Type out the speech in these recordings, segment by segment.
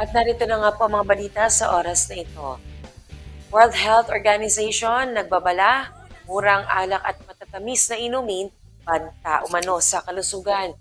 At narito na nga po ang mga balita sa oras na ito. World Health Organization nagbabala, murang alak at matatamis na inumin, banta umano sa kalusugan.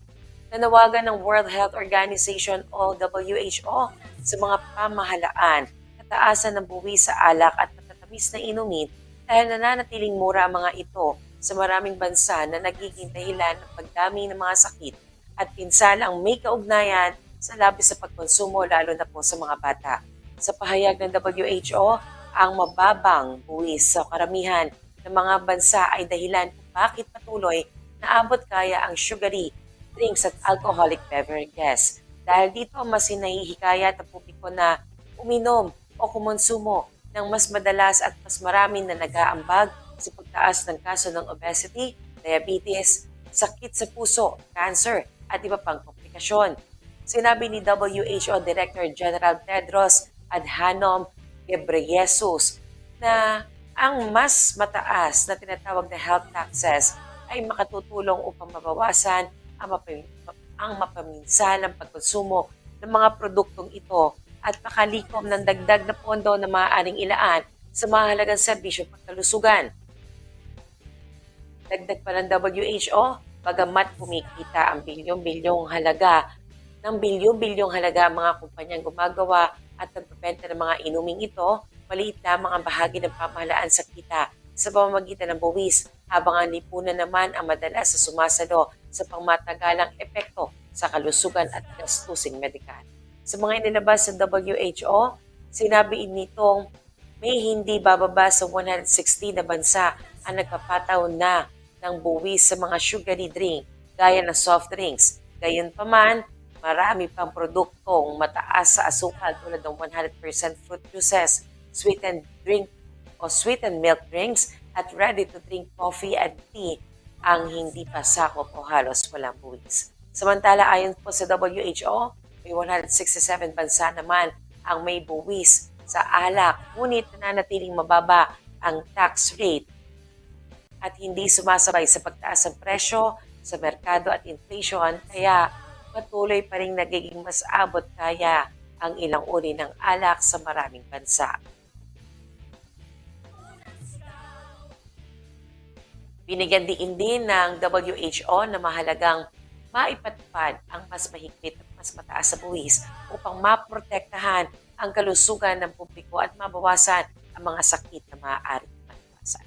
Nanawagan ng World Health Organization o WHO sa mga pamahalaan na taasan ng buwis sa alak at matatamis na inumin dahil nananatiling mura ang mga ito sa maraming bansa na nagiging dahilan ng pagdami ng mga sakit at pinsalang may kaugnayan sa labis sa pagkonsumo lalo na po sa mga bata. Sa pahayag ng WHO, ang mababang buwis sa karamihan ng mga bansa ay dahilan kung bakit patuloy naabot kaya ang sugary drinks at alcoholic beverages. Dahil dito, mas hinahihikayat ang publiko na uminom o kumonsumo ng mas madalas at mas marami na nag-aambag sa pagtaas ng kaso ng obesity, diabetes, sakit sa puso, cancer, at iba pang komplikasyon. Sinabi ni WHO Director General Tedros Adhanom Ghebreyesus na ang mas mataas na tinatawag na health taxes ay makatutulong upang mabawasan ang mapaminsalang pagkonsumo ng mga produktong ito at makalikom ng dagdag na pondo na maaaring ilaan sa mahalagang serbisyo pagkalusugan. Dagdag pa ng WHO, bagamat kumikita ang bilyon-bilyong halaga ang mga kumpanyang gumagawa at nagbebenta ng mga inuming ito, maliit lamang ang bahagi ng pamahalaan sa kita sa pamamagitan ng buwis, habang ang lipunan naman ang madalas sa sumasalo sa pangmatagalang epekto sa kalusugan at gastusing medikal. Sa mga inilabas sa WHO, sinabi nitong may hindi bababa sa 160 na bansa ang nagpapataw na ng buwis sa mga sugary drink gaya ng soft drinks. Gayunpaman, marami pang produktong mataas sa asukal tulad ng 100% fruit juices, sweetened drink o sweetened milk drinks at ready-to-drink coffee at tea ang hindi pa sakop o halos walang buwis. Samantala, ayon po sa WHO, may 167 bansa naman ang may buwis sa alak, ngunit nananatiling mababa ang tax rate at hindi sumasabay sa pagtaas ng presyo sa merkado at inflation, kaya patuloy pa rin nagiging mas abot kaya ang ilang uri ng alak sa maraming bansa. Binigyan din ng WHO na mahalagang maipatupad ang mas mahigpit at mas mataas sa buwis upang maprotektahan ang kalusugan ng publiko at mabawasan ang mga sakit na maaari maiwasan.